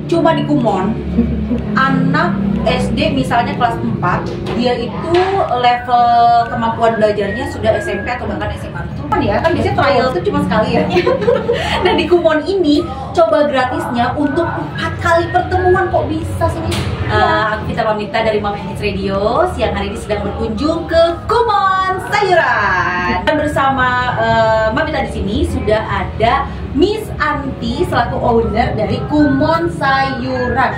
cuma di Kumon, anak SD misalnya kelas 4, dia itu level kemampuan belajarnya sudah SMP atau bahkan SMA. Itu kan ya, kan biasanya trial itu cuma sekali ya. Nah di Kumon ini, coba gratisnya untuk 4 kali pertemuan. Kok bisa sih? Aku Vita Pamita dari Mama Hits Radio. Siang hari ini sedang berkunjung ke Kumon Sayuran. Dan bersama Mamita di sini sudah ada Miss Anti selaku owner dari Kumon Sayuran.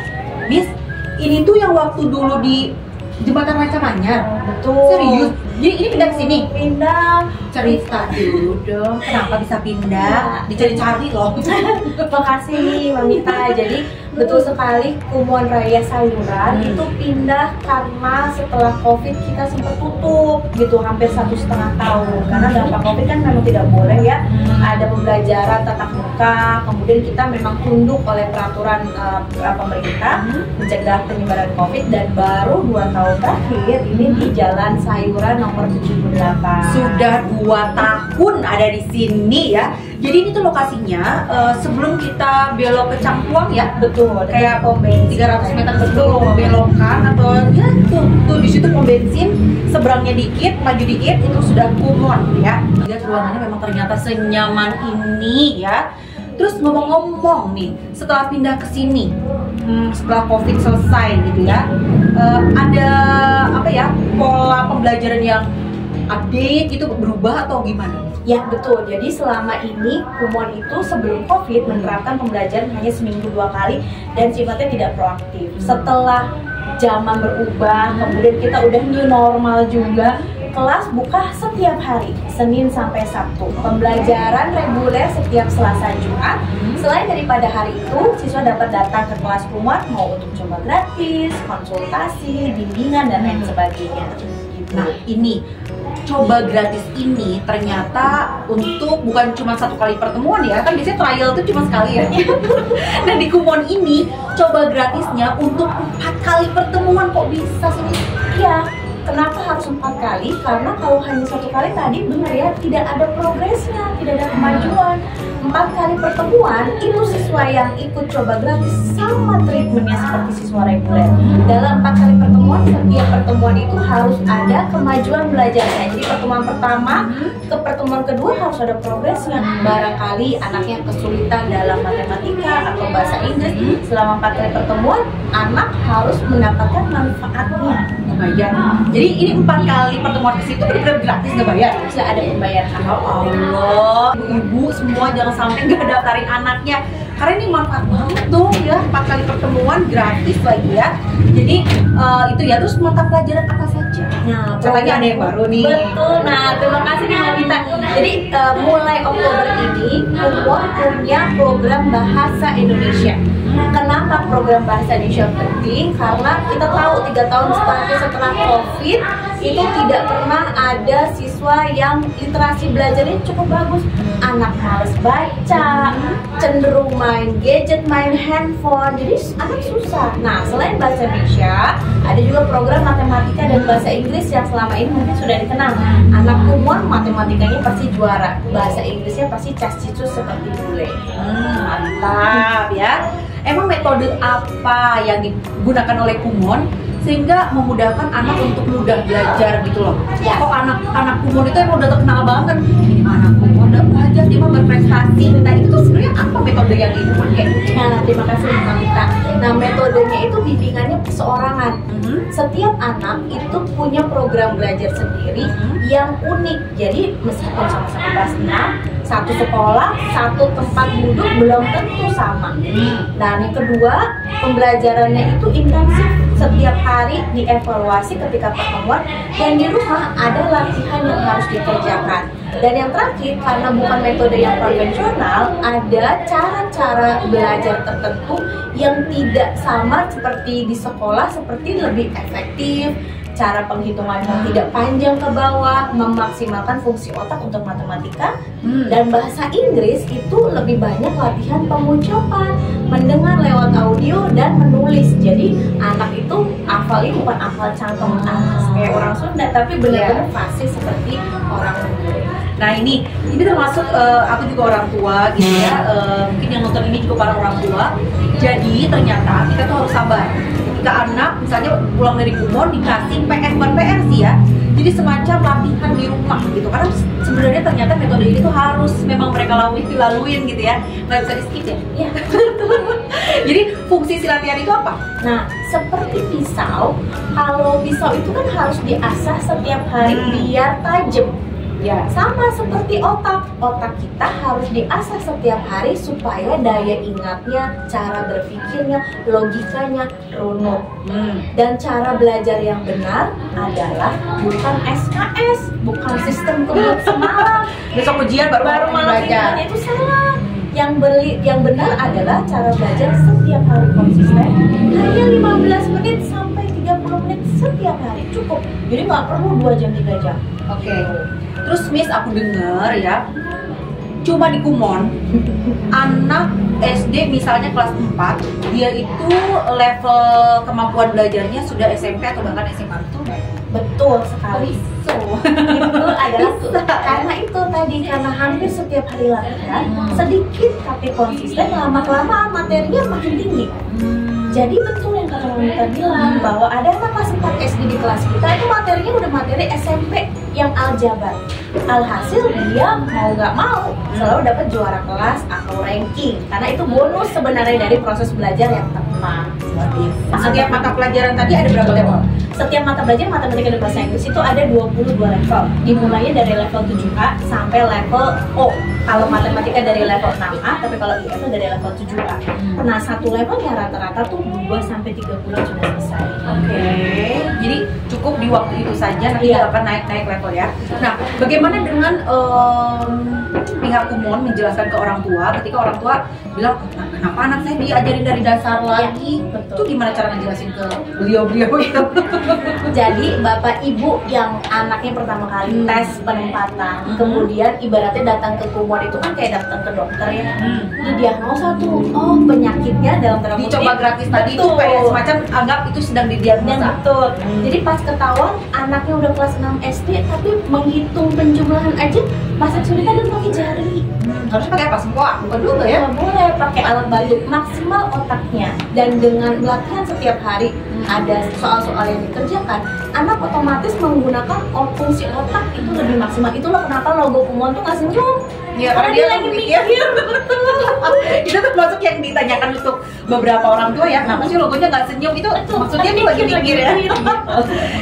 Miss, ini tuh yang waktu dulu di Jembatan Ranca Manyar. Betul. Serius? Jadi ini pindah ke sini? Pindah. Cerita dulu dong, kenapa bisa pindah? Dicari-cari loh. Makasih Mamita. Jadi betul sekali Kumon Raya Sayuran itu pindah karena setelah COVID kita sempat tutup gitu hampir 1,5 tahun karena dampak COVID kan memang tidak boleh ya ada pembelajaran tatap muka, kemudian kita memang tunduk oleh peraturan pemerintah mencegah penyebaran COVID dan baru 2 tahun terakhir ini di Jalan Sayuran nomor 78. Sudah 2 tahun ada di sini ya. Jadi ini tuh lokasinya sebelum kita belok ke Cangkuang ya. Betul, kayak pom bensin 300 meter sebelum belokan atau ya tuh di situ pom bensin, seberangnya dikit, maju dikit itu sudah Kumon ya. Lihat ruangannya memang ternyata senyaman ini ya. Terus ngomong-ngomong nih, setelah pindah ke sini, setelah COVID selesai gitu ya, ada apa ya pola pembelajaran yang update gitu berubah atau gimana? Ya betul, jadi selama ini Kumon itu sebelum COVID menerapkan pembelajaran hanya seminggu 2 kali dan sifatnya tidak proaktif. Setelah zaman berubah, kemudian kita udah new normal juga, kelas buka setiap hari, Senin sampai Sabtu. Pembelajaran reguler setiap Selasa Jumat. Selain daripada hari itu, siswa dapat datang ke kelas Kumon mau untuk coba gratis, konsultasi, bimbingan dan lain sebagainya. Nah ini coba gratis ini ternyata untuk bukan cuma 1 kali pertemuan ya, kan biasanya trial itu cuma sekali ya. Nah di Kumon ini coba gratisnya untuk 4 kali pertemuan. Kok bisa sih? Iya, kenapa harus 4 kali? Karena kalau hanya 1 kali tadi benar ya, tidak ada progresnya, tidak ada kemajuan. 4 kali pertemuan itu siswa yang ikut coba gratis sama treatmentnya seperti siswa reguler. Dalam 4 kali pertemuan, setiap pertemuan itu harus ada kemajuan belajarnya. Jadi pertemuan pertama ke pertemuan kedua harus ada progresnya. Barangkali anaknya kesulitan dalam matematika atau bahasa Inggris, selama 4 kali pertemuan anak harus mendapatkan manfaatnya. Bayar. Jadi ini 4 kali pertemuan ke situ benar-benar gratis, nggak bayar? Tidak ada pembayaran. Ya Allah, ibu semua jangan sampai nggak daftarin anaknya karena ini manfaat banget dong ya, 4 kali pertemuan gratis lagi ya. Jadi itu ya. Terus mata pelajaran apa saja? Nah, katanya ada yang baru nih. Betul. Nah, terima kasih nih Mamita. Jadi mulai Oktober ini Kumon punya program bahasa Indonesia. Kenapa program bahasa Indonesia penting? Karena kita tahu 3 tahun setelah COVID itu tidak pernah ada siswa yang literasi belajarnya cukup bagus. Anak males baca, cenderung main gadget, main handphone, jadi anak susah. Nah, selain bahasa Indonesia, ada juga program matematika dan bahasa Inggris yang selama ini mungkin sudah dikenal. Anak Kumon matematikanya pasti juara, bahasa Inggrisnya pasti cas-cicus seperti bule. Mantap ya. Emang metode apa yang digunakan oleh Kumon sehingga memudahkan anak untuk mudah belajar gitu loh? Ya. Kok anak Kumon itu emang udah terkenal banget. Ini anak Kumon udah belajar, dia mau berprestasi. Nah itu tuh sebenarnya apa metode yang dipakai? Nah, terima kasih Mamita. Nah, metodenya itu bimbingannya perseorangan. Setiap anak itu punya program belajar sendiri yang unik. Jadi meskipun sama-sama kelas 6, satu sekolah, satu tempat duduk belum tentu sama. Nah, yang kedua, pembelajarannya itu intensif. Setiap hari dievaluasi ketika pertemuan dan di rumah ada latihan yang harus dikerjakan. Dan yang terakhir, karena bukan metode yang konvensional, ada cara-cara belajar tertentu yang tidak sama seperti di sekolah, seperti lebih efektif, cara penghitungan yang tidak panjang ke bawah, memaksimalkan fungsi otak untuk matematika, dan bahasa Inggris itu lebih banyak latihan pengucapan, mendengar lewat audio dan menulis. Jadi anak itu hafalnya bukan hafal cangkem atas kayak orang Sunda, tapi benar-benar fasih seperti orang Sunda. Nah ini termasuk aku juga orang tua gitu ya. Mungkin yang nonton ini juga para orang tua. Jadi ternyata kita tuh harus sabar. Ketika anak misalnya pulang dari Kumon dikasih PR, bukan PR sih ya. Jadi semacam latihan di rumah gitu. Karena sebenarnya ternyata metode ini tuh harus memang mereka laluin gitu ya. Nggak bisa di skip ya. Iya. Jadi fungsi si latihan itu apa? Nah, seperti pisau, kalau pisau itu kan harus diasah setiap hari biar tajam. Ya. Sama seperti otak kita harus diasah setiap hari supaya daya ingatnya, cara berpikirnya, logikanya runut. Dan cara belajar yang benar adalah bukan SKS, bukan sistem kebut semalam. Besok ujian baru malam belajar. Itu salah. Yang benar adalah cara belajar setiap hari konsisten, hanya 15 menit sampai 30 menit setiap hari cukup. Jadi nggak perlu 2 jam 3 jam. Oke. Terus Miss, aku dengar ya, cuma di Kumon anak SD misalnya kelas 4, dia itu level kemampuan belajarnya sudah SMP atau bahkan SMA itu. Betul sekali. Itu adalah karena itu tadi, karena hampir setiap hari latihan, sedikit tapi konsisten, lama-kelamaan materinya makin tinggi. Jadi betul yang kata Wanita bilang bahwa ada anak kelas 4 SD di kelas kita itu materinya udah materi SMP yang aljabar. Alhasil dia mau nggak mau selalu dapat juara kelas atau ranking, karena itu bonus sebenarnya dari proses belajar yang tepat. Setiap mata pelajaran tadi ada berapa level? Setiap mata belajar matematika dan bahasa Inggris itu ada 22 level. Dimulainya dari level 7A sampai level O. Kalau matematika dari level 6A, tapi kalau IF itu dari level 7A. Nah, satu levelnya rata-rata tuh 2 sampai 3 bulan sudah selesai. Oke. Jadi cukup di waktu itu saja, nanti nggak akan naik level ya. Nah, bagaimana dengan pihak Kumon menjelaskan ke orang tua ketika orang tua bilang, kenapa anak saya diajarin dari dasar lagi? Betul. Itu gimana cara ngejelasin ke beliau-beliau itu? Jadi bapak ibu yang anaknya pertama kali tes penempatan, kemudian ibaratnya datang ke Kumon itu kan kayak datang ke dokter ya. Didiagnosa tuh, oh penyakitnya dalam tanda kutip dicoba gratis tadi itu kayak semacam anggap itu sedang didiagnosa. Betul. Jadi pas ketahuan anaknya udah kelas 6 SD tapi menghitung penjumlahan aja masih kesulitan dan pakai jari. Harusnya pakai apa semua? Bukan juga ya? Nggak boleh pakai alat bantu, maksimal otaknya. Dan dengan latihan setiap hari ada soal-soal yang dikerjakan, anak otomatis menggunakan fungsi otak itu lebih maksimal. Itulah kenapa logo Kumon tuh nggak senyum. Ya, karena dia lagi mikir. Itu termasuk yang ditanyakan untuk beberapa orang tua ya, kenapa sih logonya nggak senyum? Itu maksudnya dia lagi mikir ya.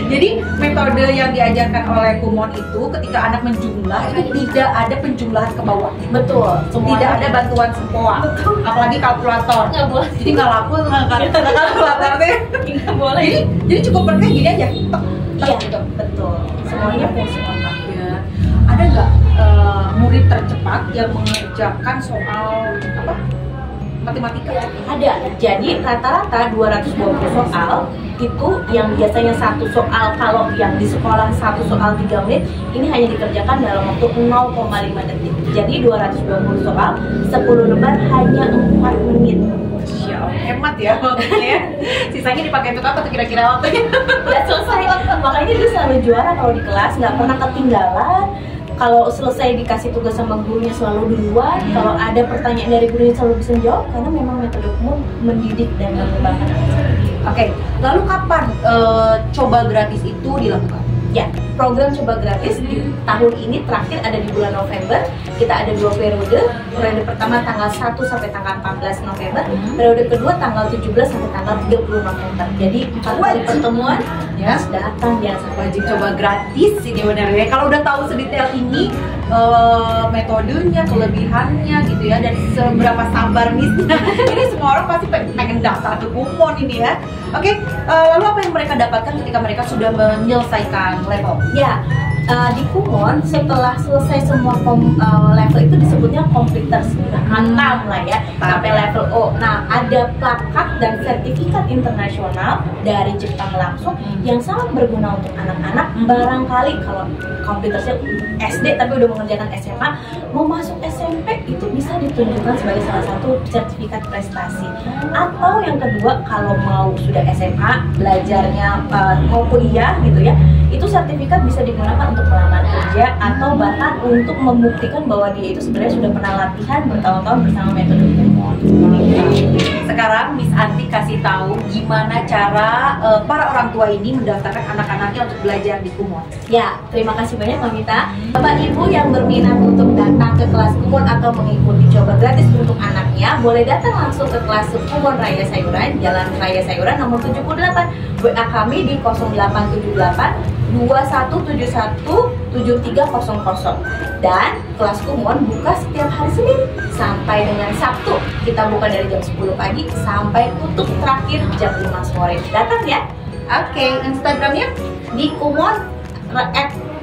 Jadi metode yang diajarkan oleh Kumon itu ketika anak menjumlah itu tidak ada penjumlahan ke bawah. Betul. Tidak ada bantuan semua. Apalagi kalkulator. Nggak boleh. Jadi nggak laku ngangkat kalkulator deh. Nggak boleh. Jadi cukup berkah gini aja. Iya, betul. Semuanya fungsi otak. Ya. Ada nggak murid tercepat yang mengerjakan soal apa? Matematika? Ada. Jadi rata-rata 220 soal itu yang biasanya satu soal, kalau yang di sekolah satu soal 3 menit, ini hanya dikerjakan dalam waktu 0,5 detik. Jadi 220 soal, 10 lembar hanya 4 menit. Ya, hemat ya waktunya. Sisanya dipakai untuk apa tuh kira-kira waktunya? Udah selesai. Makanya dia selalu juara kalau di kelas, nggak pernah ketinggalan. Kalau selesai dikasih tugas sama gurunya selalu duluan. Kalau ada pertanyaan dari gurunya selalu bisa jawab, karena memang metode Kumon mendidik dan mengembangkan anak. Oke, lalu kapan coba gratis itu dilakukan? Ya, program coba gratis di tahun ini terakhir ada di bulan November. Kita ada 2 periode. Periode pertama tanggal 1 sampai tanggal 14 November. Periode kedua tanggal 17 sampai tanggal 30 November. Jadi 4 kali pertemuan. Ya, Datang ya, wajib coba gratis ini benar ya. Kalau udah tahu sedetail ini metodenya, kelebihannya gitu ya, dan seberapa sabar Missnya, ini semua orang pasti pengen daftar ke Kumon ini ya. Oke, lalu apa yang mereka dapatkan ketika mereka sudah menyelesaikan level? Ya, di Kumon setelah selesai semua level itu disebutnya completers, hantam lah ya, sampai level O. Nah, ada plakat dan sertifikat internasional dari Jepang langsung yang sangat berguna untuk anak-anak. Barangkali kalau completersnya SD tapi udah mengerjakan SMA, mau masuk SMP itu bisa ditunjukkan sebagai salah satu sertifikat prestasi. Atau yang kedua, kalau mau sudah SMA belajarnya mau kuliah gitu ya, itu sertifikat bisa digunakan untuk melamar kerja atau bahkan untuk membuktikan bahwa dia itu sebenarnya sudah pernah latihan bertahun-tahun bersama metode Kumon. Sekarang Miss Anti kasih tahu gimana cara para orang tua ini mendaftarkan anak-anaknya untuk belajar di Kumon. Ya, terima kasih banyak Mbak Mita. Bapak Ibu yang berminat untuk datang ke kelas Kumon atau mengikuti coba gratis untuk anaknya, boleh datang langsung ke kelas Kumon Raya Sayuran, Jalan Raya Sayuran nomor 78. WA kami di 0878 2171 7300. Dan kelas Kumon buka setiap hari Senin sampai dengan Sabtu. Kita buka dari jam 10 pagi sampai tutup terakhir jam 5 sore. Datang ya. Oke, Instagramnya Di Kumon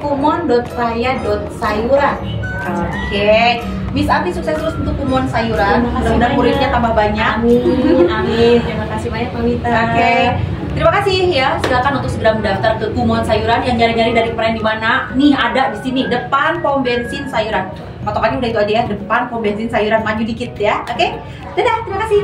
@kumon.raya.sayuran. Oke, Miss Anti sukses terus untuk Kumon Sayuran. Mudah-mudahan muridnya tambah banyak. Amin, amin. Terima kasih banyak Mbak Mita. Oke, terima kasih ya. Silakan untuk segera mendaftar ke Kumon Sayuran. Yang nyari-nyari dari kemarin di mana? Nih ada di sini, depan pom bensin Sayuran. Patokannya udah itu aja ya, depan pom bensin Sayuran, maju dikit ya. Oke, dadah, terima kasih.